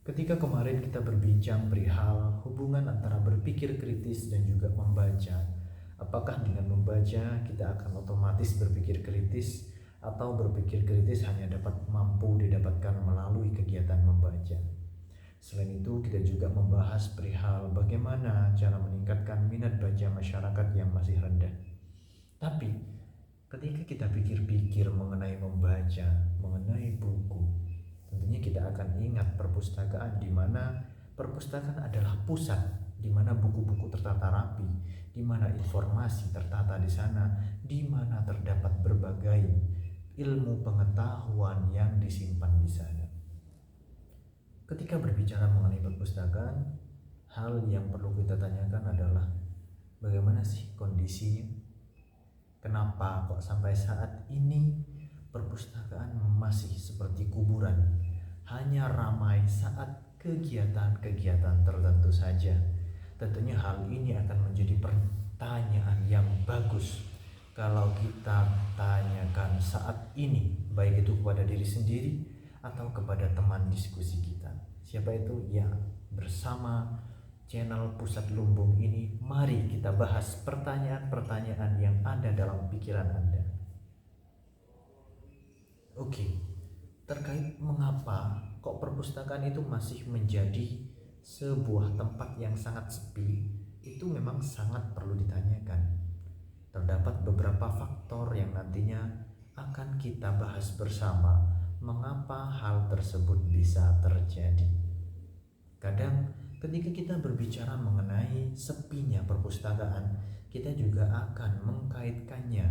Ketika kemarin kita berbincang perihal hubungan antara berpikir kritis dan juga membaca, apakah dengan membaca kita akan otomatis berpikir kritis atau berpikir kritis hanya dapat mampu didapatkan melalui kegiatan membaca. Selain itu, kita juga membahas perihal bagaimana cara meningkatkan minat baca masyarakat yang masih rendah. Tapi, ketika kita pikir-pikir mengenai membaca, mengenai buku, tentunya kita akan ingat perpustakaan, di mana perpustakaan adalah pusat di mana buku-buku tertata rapi, di mana informasi tertata di sana, di mana terdapat berbagai ilmu pengetahuan yang disimpan di sana. Ketika berbicara mengenai perpustakaan, hal yang perlu kita tanyakan adalah bagaimana sih kondisinya? Kenapa kok sampai saat ini perpustakaan masih seperti kuburan, hanya ramai saat kegiatan-kegiatan tertentu saja? Tentunya hal ini akan menjadi pertanyaan yang bagus kalau kita tanyakan saat ini, baik itu kepada diri sendiri atau kepada teman diskusi kita. Siapa itu? Ya, bersama channel Pusat Lumbung ini, mari kita bahas pertanyaan-pertanyaan yang ada dalam pikiran Anda. Oke, terkait mengapa kok perpustakaan itu masih menjadi sebuah tempat yang sangat sepi, itu memang sangat perlu ditanyakan. Terdapat beberapa faktor yang nantinya akan kita bahas bersama mengapa hal tersebut bisa terjadi. Kadang ketika kita berbicara mengenai sepinya perpustakaan, kita juga akan mengkaitkannya,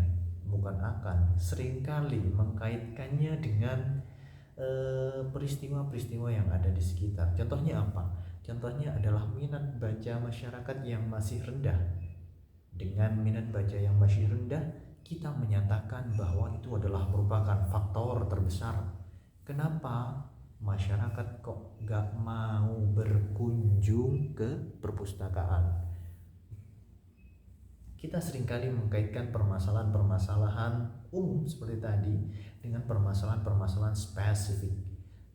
seringkali mengkaitkannya dengan peristiwa-peristiwa yang ada di sekitar. Contohnya apa? Contohnya adalah minat baca masyarakat yang masih rendah. Dengan minat baca yang masih rendah, kita menyatakan bahwa itu adalah merupakan faktor terbesar. Kenapa masyarakat kok gak mau berkunjung ke perpustakaan? Kita seringkali mengkaitkan permasalahan-permasalahan umum seperti tadi dengan permasalahan-permasalahan spesifik,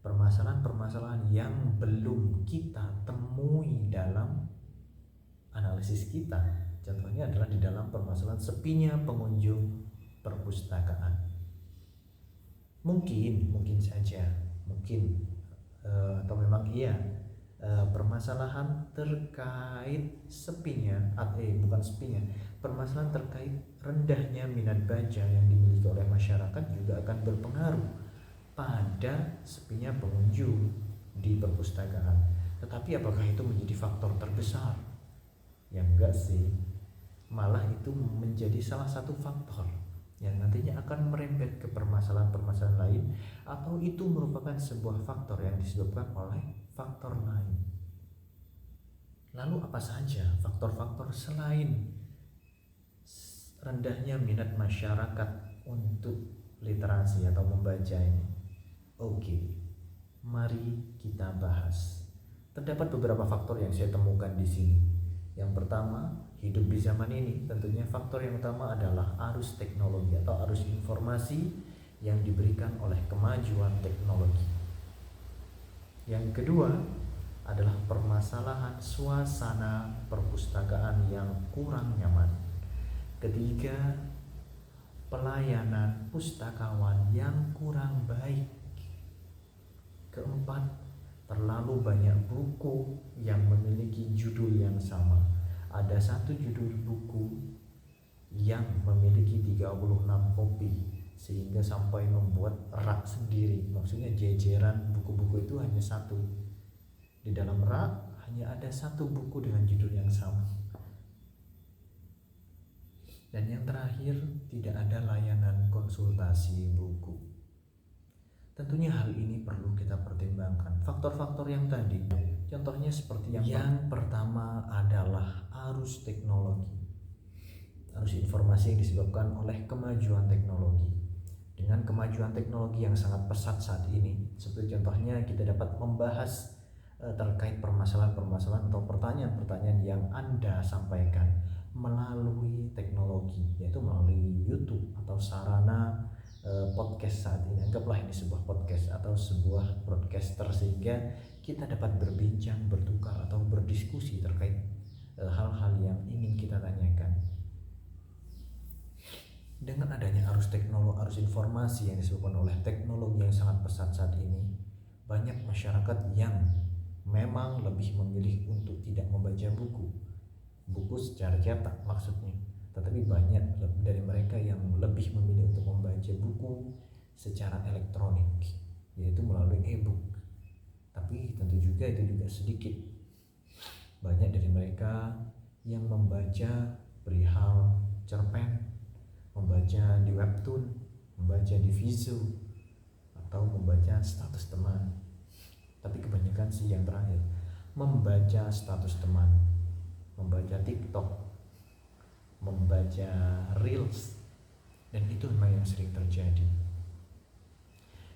permasalahan-permasalahan yang belum kita temui dalam analisis kita. Contohnya adalah di dalam permasalahan sepinya pengunjung perpustakaan. Mungkin saja, atau memang iya, permasalahan terkait permasalahan terkait rendahnya minat baca yang dimiliki oleh masyarakat juga akan berpengaruh pada sepinya pengunjung di perpustakaan. Tetapi apakah itu menjadi faktor terbesar? Ya enggak sih, malah itu menjadi salah satu faktor yang nantinya akan merembet ke permasalahan-permasalahan lain, atau itu merupakan sebuah faktor yang disebabkan oleh faktor lain. Lalu apa saja faktor-faktor selain rendahnya minat masyarakat untuk literasi atau membaca ini? Oke, mari kita bahas. Terdapat beberapa faktor yang saya temukan di sini. Yang pertama, hidup di zaman ini, tentunya faktor yang utama adalah arus teknologi atau arus informasi yang diberikan oleh kemajuan teknologi. Yang kedua adalah permasalahan suasana perpustakaan yang kurang nyaman. Ketiga, pelayanan pustakawan yang kurang baik. Keempat, terlalu banyak buku yang memiliki judul yang sama. Ada satu judul buku yang memiliki 36 kopi, sehingga sampai membuat rak sendiri. Maksudnya jejeran buku-buku itu hanya satu. Di dalam rak hanya ada satu buku dengan judul yang sama. Dan yang terakhir, tidak ada layanan konsultasi buku. Tentunya hal ini perlu kita pertimbangkan. Faktor-faktor yang tadi, contohnya seperti yang pertama adalah arus teknologi, arus informasi yang disebabkan oleh kemajuan teknologi. Dengan kemajuan teknologi yang sangat pesat saat ini, seperti contohnya kita dapat membahas terkait permasalahan-permasalahan atau pertanyaan-pertanyaan yang Anda sampaikan melalui teknologi, yaitu melalui YouTube atau sarana podcast saat ini. Anggaplah ini sebuah podcast atau sebuah broadcaster, sehingga kita dapat berbincang, bertukar atau berdiskusi terkait hal-hal yang ingin kita tanyakan. Dengan adanya arus teknologi, arus informasi yang disebabkan oleh teknologi yang sangat pesat saat ini, banyak masyarakat yang memang lebih memilih untuk tidak membaca buku secara cetak maksudnya, tetapi banyak dari mereka yang lebih memilih untuk membaca buku secara elektronik, yaitu melalui e-book. Tapi tentu juga itu juga sedikit. Banyak dari mereka yang membaca perihal cerpen, membaca di webtoon, membaca di Visu, atau membaca status teman. Tapi kebanyakan sih yang terakhir, membaca status teman, membaca TikTok, membaca Reels, dan itu memang yang sering terjadi.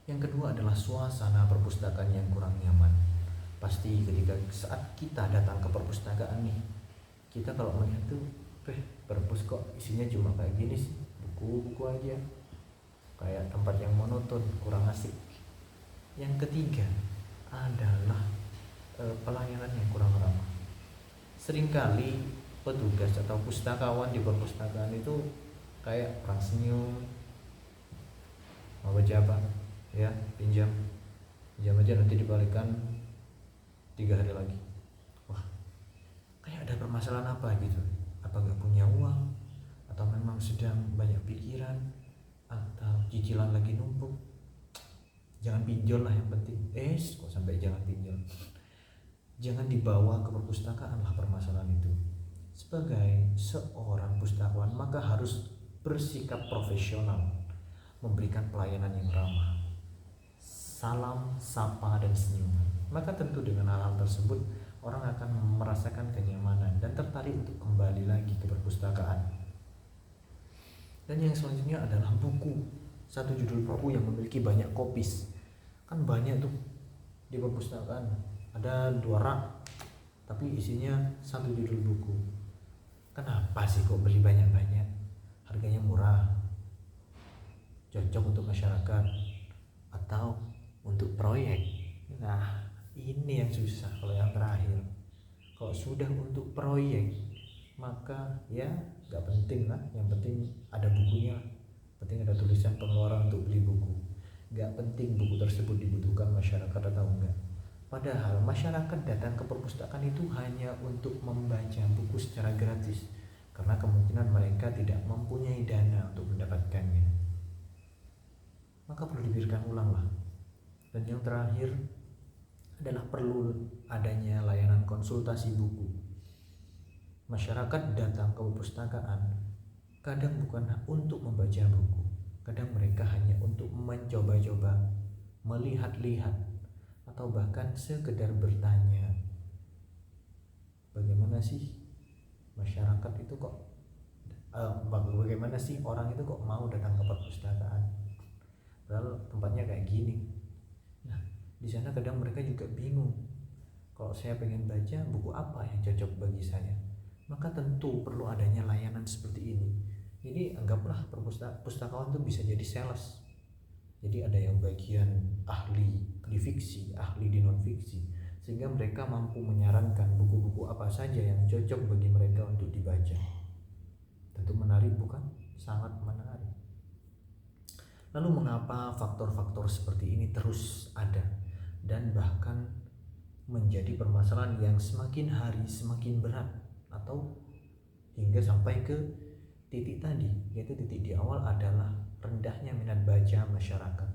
Yang kedua adalah suasana perpustakaan yang kurang nyaman. Pasti ketika saat kita datang ke perpustakaan nih, kita kalau melihat tuh, perpus kok isinya cuma kayak gini sih, buku-buku aja, kayak tempat yang monoton, kurang asik. Yang ketiga adalah pelayanan yang kurang ramah. Seringkali petugas atau pustakawan di perpustakaan itu kayak perang senyum, mau baca apa? Ya, pinjam aja, nanti dibalikan 3 hari lagi. Wah, kayak ada permasalahan apa gitu. Apa gak punya uang, atau memang sedang banyak pikiran, atau cicilan lagi numpuk. Jangan pinjol lah yang penting. Kok sampai jangan pinjol. Jangan dibawa ke perpustakaan lah permasalahan itu. Sebagai seorang pustakawan maka harus bersikap profesional, memberikan pelayanan yang ramah, salam, sapa, dan senyuman. Maka tentu dengan hal-hal tersebut orang akan merasakan kenyamanan dan tertarik untuk kembali lagi ke perpustakaan. Dan yang selanjutnya adalah buku. Satu judul buku yang memiliki banyak kopis. Kan banyak tuh di perpustakaan, ada 2 rak, tapi isinya satu judul buku. Kenapa sih kok beli banyak-banyak? Harganya murah, cocok untuk masyarakat, atau untuk proyek? Nah, ini yang susah. Kalau yang terakhir, kalau sudah untuk proyek, maka ya gak penting lah. Yang penting ada bukunya, penting ada tulisan pengeluaran untuk beli buku. Gak penting buku tersebut dibutuhkan masyarakat atau enggak. Padahal masyarakat datang ke perpustakaan itu hanya untuk membaca buku secara gratis, karena kemungkinan mereka tidak mempunyai dana untuk mendapatkannya. Maka perlu dipikirkan ulang lah. Dan yang terakhir adalah perlu adanya layanan konsultasi buku. Masyarakat datang ke perpustakaan kadang bukan untuk membaca buku, kadang mereka hanya untuk mencoba-coba, melihat-lihat, atau bahkan sekedar bertanya, bagaimana sih masyarakat itu kok bagaimana sih orang itu kok mau datang ke perpustakaan, padahal tempatnya kayak gini. Nah, di sana kadang mereka juga bingung, kalau saya pengen baca buku apa yang cocok bagi saya. Maka tentu perlu adanya layanan seperti ini. Jadi anggaplah pustakawan itu bisa jadi sales. Jadi ada yang bagian ahli di fiksi, ahli di non fiksi, sehingga mereka mampu menyarankan buku-buku apa saja yang cocok bagi mereka untuk dibaca. Tentu menarik, bukan? Sangat menarik. Lalu mengapa faktor-faktor seperti ini terus ada dan bahkan menjadi permasalahan yang semakin hari semakin berat, atau hingga sampai ke titik tadi, yaitu titik di awal adalah rendahnya minat baca masyarakat.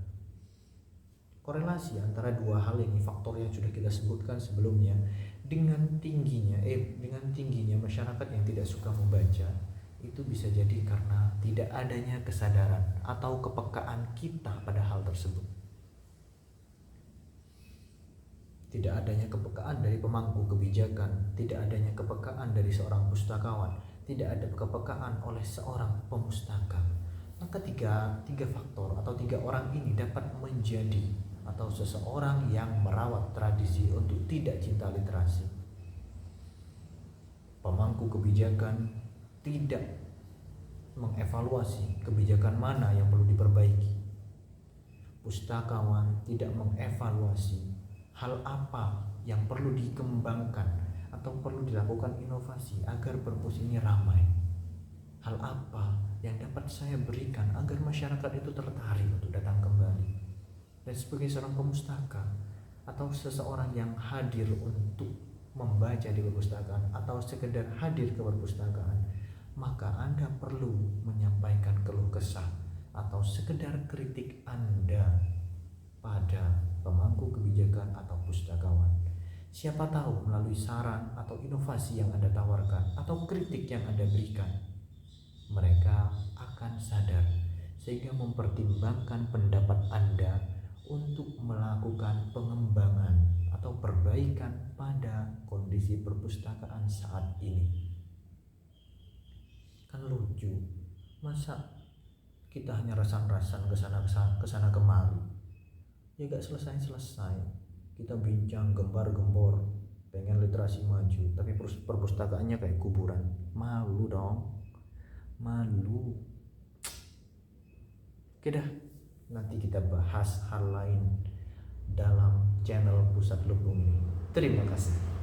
Korelasi antara dua hal ini, faktor yang sudah kita sebutkan sebelumnya, dengan tingginya masyarakat yang tidak suka membaca, itu bisa jadi karena tidak adanya kesadaran atau kepekaan kita pada hal tersebut. Tidak adanya kepekaan dari pemangku kebijakan, tidak adanya kepekaan dari seorang pustakawan, tidak ada kepekaan oleh seorang pemustaka. Maka tiga faktor atau 3 orang ini dapat menjadi atau seseorang yang merawat tradisi untuk tidak cinta literasi. Pemangku kebijakan tidak mengevaluasi kebijakan mana yang perlu diperbaiki. Pustakawan tidak mengevaluasi hal apa yang perlu dikembangkan atau perlu dilakukan inovasi agar perpus ini ramai. Hal apa yang dapat saya berikan agar masyarakat itu tertarik untuk datang kembali. Dan sebagai seorang pemustaka atau seseorang yang hadir untuk membaca di perpustakaan atau sekedar hadir ke perpustakaan, maka Anda perlu menyampaikan keluh kesah atau sekedar kritik Anda pada pemangku kebijakan atau pustakawan. Siapa tahu melalui saran atau inovasi yang Anda tawarkan atau kritik yang Anda berikan, mereka akan sadar sehingga mempertimbangkan pendapat Anda untuk melakukan pengembangan atau perbaikan pada kondisi perpustakaan saat ini. Kan lucu, masa kita hanya rasan-rasan kesana kemari, ya gak selesai. Kita bincang gembar-gembor pengen literasi maju, tapi perpustakaannya kayak kuburan. Malu dong, malu. Oke dah, nanti kita bahas hal lain dalam channel Pusat Lumbung ini. Terima kasih.